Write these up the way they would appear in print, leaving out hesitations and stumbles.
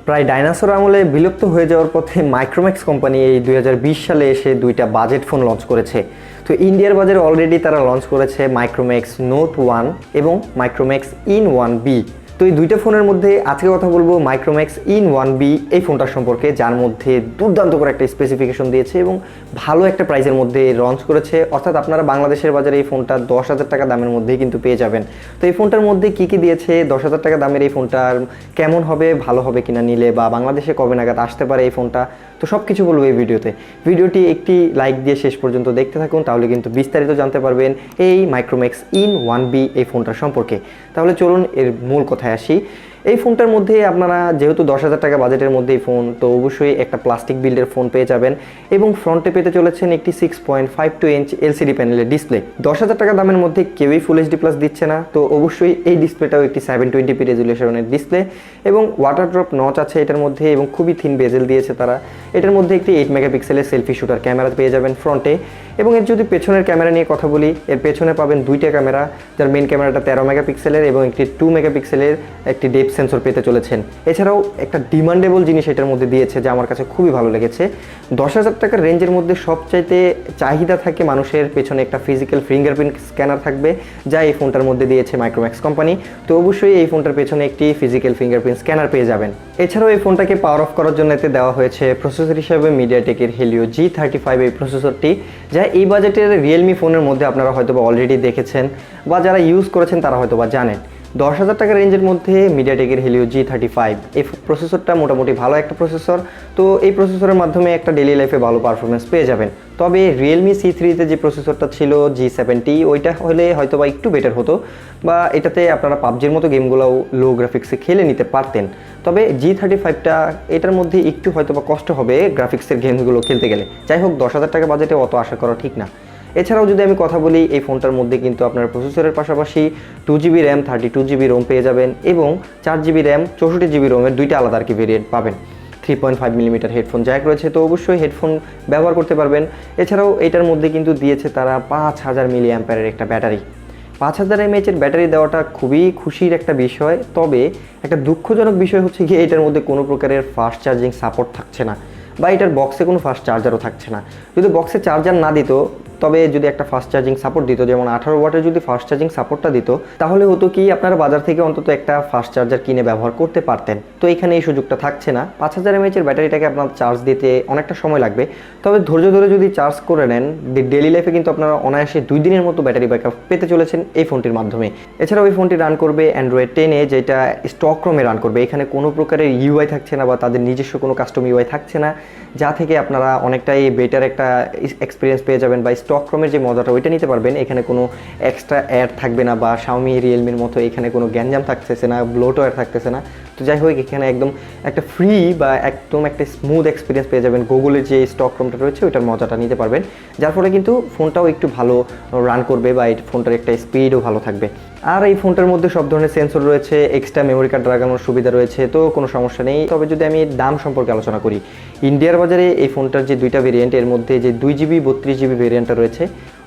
প্রায় ডাইনোসর আমলে বিলুপ্ত হয়ে যাওয়ার পথে মাইক্রোম্যাক্স কোম্পানি এই 2020 সালে এসে দুইটা বাজেট ফোন লঞ্চ করেছে। তো ইন্ডিয়ার বাজারে অলরেডি তারা লঞ্চ করেছে মাইক্রোম্যাক্স নোট 1 এবং মাইক্রোম্যাক্স ইন 1B। তো এই দুইটা ফোনের মধ্যে আজকে কথা বলবো মাইক্রোম্যাক্স ইন 1B এই ফোনটার সম্পর্কে, যার মধ্যে দুর্দান্ত করে একটা স্পেসিফিকেশন দিয়েছে এবং ভালো একটা প্রাইসের মধ্যে লঞ্চ করেছে। অর্থাৎ আপনারা বাংলাদেশের বাজারে এই ফোনটা 10,000 টাকা দামের মধ্যেই কিন্তু পেয়ে যাবেন। তো এই ফোনটার মধ্যে কী কী দিয়েছে, 10,000 টাকা দামের এই ফোনটার কেমন হবে, ভালো হবে কিনা নিলে, বা বাংলাদেশে কবে নাগাদ আসতে পারে এই ফোনটা, তো সব কিছু বলবো এই ভিডিওতে। ভিডিওটি একটি লাইক দিয়ে শেষ পর্যন্ত দেখতে থাকুন, তাহলে কিন্তু বিস্তারিত জানতে পারবেন এই মাইক্রোম্যাক্স ইন 1B এই ফোনটার সম্পর্কে। তাহলে চলুন এর মূল কথায় আসি। এই ফোনটার মধ্যে আপনারা যেহেতু 10,000 টাকা বাজেটের মধ্যেই ফোন, তো অবশ্যই একটা প্লাস্টিক বিল্ডের ফোন পেয়ে যাবেন এবং ফ্রন্টে পেতে চলেছেন একটি 6.52 ইঞ্চ LCD প্যানেলের ডিসপ্লে। 10,000 টাকা দামের মধ্যে কেউই ফুল HD প্লাস দিচ্ছে না, তো অবশ্যই এই ডিসপ্লেটাও একটি 720p রেজুলেশনের ডিসপ্লে এবং ওয়াটারড্রপ নচ আছে এটার মধ্যে এবং খুবই থিন বেজেল দিয়েছে তারা। এটার মধ্যে একটি 8 মেগাপিক্সেলের সেলফি শুটার ক্যামেরা পেয়ে যাবেন ফ্রন্টে। এবং এর যদি পেছনের ক্যামেরা নিয়ে কথা বলি, এর পেছনে পাবেন দুইটা ক্যামেরা, যার মেন ক্যামেরাটা 13 মেগাপিক্সেলের এবং একটি 2 মেগাপিক্সেলের একটি ডেপথ সেন্সর পেতে চলেছেন। এছাড়াও একটা ডিমান্ডেবল জিনিস এটার মধ্যে দিয়েছে যা আমার কাছে খুবই ভালো লেগেছে। 10,000 টাকার রেঞ্জের মধ্যে সবচাইতে চাহিদা থাকে মানুষের, পেছনে একটা ফিজিক্যাল ফিঙ্গারপ্রিন্ট স্ক্যানার থাকবে, যা এই ফোনটার মধ্যে দিয়েছে মাইক্রোম্যাক্স কোম্পানি। তো অবশ্যই এই ফোনটার পেছনে একটি ফিজিক্যাল ফিঙ্গারপ্রিন্ট স্ক্যানার পেয়ে যাবেন। এছাড়াও এই ফোনটাকে পাওয়ার অফ করার জন্য এতে দেওয়া হয়েছে প্রসেসর হিসেবে মিডিয়াটেকের হেলিও G35 এই প্রসেসরটি, যা এই বাজেটের রিয়েলমি ফোনের মধ্যে আপনারা হয়তো বা অলরেডি দেখেছেন বা যারা ইউজ করেছেন তারা হয়তো বা জানেন। 10,000 টাকার রেঞ্জের মধ্যে মিডিয়াটেকের হেলিও G35 এই প্রসেসরটা মোটামুটি ভালো একটা প্রসেসর। তো এই প্রসেসরের মাধ্যমে একটা ডেইলি লাইফে ভালো পারফরমেন্স পেয়ে যাবেন। তবে রিয়েলমি C3তে যে প্রসেসরটা ছিল G70, ওইটা হলে হয়তো বা একটু বেটার হতো, বা এটাতে আপনারা পাবজির মতো গেমগুলোও লো গ্রাফিক্সে খেলে নিতে পারতেন। তবে G35টা এটার মধ্যে একটু হয়তো বা কষ্ট হবে গ্রাফিক্সের গেমগুলো খেলতে গেলে। যাই হোক, 10,000 টাকা বাজেটে অত আশা করা ঠিক না। এছাড়াও যদি আমি কথা বলি, এই ফোনটার মধ্যে কিন্তু আপনার প্রসেসরের পাশাপাশি 2GB র্যাম 32GB রোম পেয়ে যাবেন এবং 4GB র্যাম 64GB রোমের দুইটা আলাদা আর কি ভেরিয়েন্ট পাবেন। 3.5mm হেডফোন জ্যাক রয়েছে, তো অবশ্যই হেডফোন ব্যবহার করতে পারবেন। এছাড়াও এটার মধ্যে কিন্তু দিয়েছে তারা 5000 mAh একটা ব্যাটারি। 5000 mAh ব্যাটারি দেওয়াটা খুবই খুশির একটা বিষয়। তবে একটা দুঃখজনক বিষয় হচ্ছে গিয়ে এটার মধ্যে কোনো প্রকারের ফাস্ট চার্জিং সাপোর্ট থাকছে না, বা এটার বক্সে কোনো ফাস্ট চার্জারও থাকছে না। যদি বক্সে চার্জার না দিত, তবে যদি একটা ফাস্ট চার্জিং সাপোর্ট দিত, যেমন 18 ওয়াটের যদি ফাস্ট চার্জিং সাপোর্টটা দিত, তাহলে হতো কি আপনারা বাজার থেকে অন্তত একটা ফাস্ট চার্জার কিনে ব্যবহার করতে পারতেন। তো এখানে এই সুযোগটা থাকছে না। 5000 mAh ব্যাটারিটাকে আপনার চার্জ দিতে অনেকটা সময় লাগবে, তবে ধৈর্য ধরে যদি চার্জ করে নেন, ডেইলি লাইফে কিন্তু আপনারা অনায়াসে 2 দিনের মতো ব্যাটারি ব্যাকআপ পেতে চলেছেন এই ফোনটির মাধ্যমে। এছাড়াও এই ফোনটি রান করবে অ্যান্ড্রয়েড 10-এ, যেটা স্টক রোমে রান করবে। এখানে কোনো প্রকারের ইউআই থাকছে না বা তাদের নিজস্ব কোনো কাস্টম ইউআই থাকছে না, যা থেকে আপনারা অনেকটাই বেটার একটা এক্সপিরিয়েন্স পেয়ে যাবেন বা স্টক রোমের যে মজাটা ওইটা নিতে পারবেন। এখানে কোনো এক্সট্রা অ্যাড থাকবে না, বা শাওমি রিয়েলমির মতো এখানে কোনো গ্যাঞ্জাম থাকতেছে না, ব্লোটওয়্যার থাকতেছে না। তো যাই হোক, এখানে একদম একটা ফ্রি বা একদম একটা স্মুথ এক্সপিরিয়েন্স পেয়ে যাবেন। গুগলের যে স্টক রুমটা রয়েছে ওইটার মজাটা নিতে পারবেন, যার ফলে কিন্তু ফোনটাও একটু ভালো রান করবে বা এই ফোনটার একটা স্পিডও ভালো থাকবে। আর এই ফোনটার মধ্যে সব ধরনের সেন্সর রয়েছে, এক্সট্রা মেমোরি কার্ড লাগানোর সুবিধা রয়েছে, তো কোনো সমস্যা নেই। তবে যদি আমি দাম সম্পর্কে আলোচনা করি, ইন্ডিয়ার বাজারে এই ফোনটার যে দুইটা ভেরিয়েন্ট, এর মধ্যে যে 2GB 32GB ভেরিয়েন্টটা রয়েছে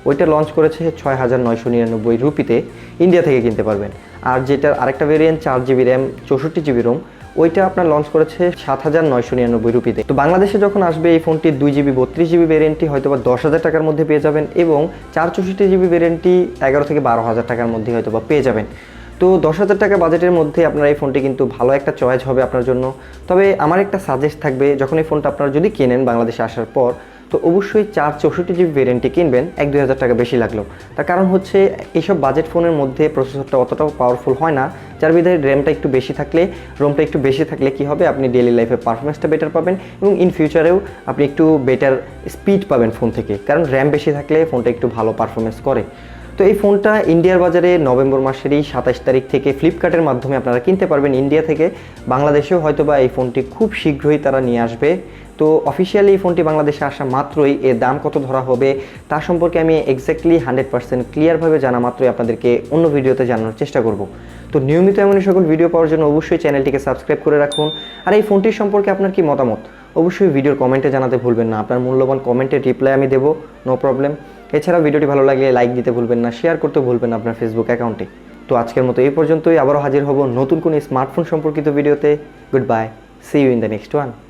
ওইটা লঞ্চ করেছে 6,999 রুপিতে, ইন্ডিয়া থেকে কিনতে পারবেন। আর যেটার আরেকটা variant 4GB RAM 64GB Rome, ওইটা আপনার লঞ্চ করেছে 7,999 রুপিতে। তো বাংলাদেশে যখন আসবে এই ফোনটি 2GB 32GB ভেরিয়েন্টটি হয়তো বা 10,000 টাকার মধ্যে পেয়ে যাবেন এবং 464GB ভেরিয়েন্টটি 11 থেকে 12,000 টাকার মধ্যে হয়তো বা পেয়ে যাবেন। তো 10,000 টাকা বাজেটের মধ্যে আপনার এই ফোনটি কিন্তু ভালো একটা চয়েস হবে আপনার জন্য। তবে আমার একটা সাজেস্ট থাকবে, যখন এই ফোনটা আপনারা যদি কেনেন বাংলাদেশে আসার পর, তো অবশ্যই 464GB ভেরিয়েন্টটি কিনবেন 1-2 হাজার টাকা বেশি লাগলো। তার কারণ হচ্ছে এইসব বাজেট ফোনের মধ্যে প্রসেসরটা অতটাও পাওয়ারফুল হয় না, যার বিধায় র্যামটা একটু বেশি থাকলে, রোমটা একটু বেশি থাকলে কি হবে, আপনি ডেইলি লাইফে পারফরমেন্সটা বেটার পাবেন এবং ইন ফিউচারেও আপনি একটু বেটার স্পিড পাবেন ফোন থেকে, কারণ র্যাম বেশি থাকলে ফোনটা একটু ভালো পারফরমেন্স করে। তো এই ফোনটা ইন্ডিয়ার বাজারে নভেম্বর মাসেরই 27 তারিখ থেকে ফ্লিপকার্টের মাধ্যমে আপনারা কিনতে পারবেন ইন্ডিয়া থেকে। বাংলাদেশেও হয়তোবা এই ফোনটি খুব শীঘ্রই তারা নিয়ে আসবে। তো অফিসিয়ালি এই ফোনটি বাংলাদেশে আসা মাত্রই এর দাম কত ধরা হবে তার সম্পর্কে আমি এক্স্যাক্টলি 100% ক্লিয়ারভাবে জানা মাত্রই আপনাদেরকে অন্য ভিডিওতে জানানোর চেষ্টা করব। তো নিয়মিত এমনই সকল ভিডিও পাওয়ার জন্য অবশ্যই চ্যানেলটিকে সাবস্ক্রাইব করে রাখুন। আর এই ফোনটির সম্পর্কে আপনার কি মতামত অবশ্যই ভিডিওর কমেন্টে জানাতে ভুলবেন না। আপনার মূল্যবান কমেন্টের রিপ্লাই আমি দেবো, নো প্রবলেম। এছাড়াও ভিডিওটি ভালো লাগলে লাইক দিতে ভুলবেন না, শেয়ার করতে ভুলবেন না আপনার ফেসবুক অ্যাকাউন্টে। তো আজকের মতো এই পর্যন্তই, আবারও হাজির হব নতুন কোনো স্মার্টফোন সম্পর্কিত ভিডিওতে। Goodbye. See you in the next one.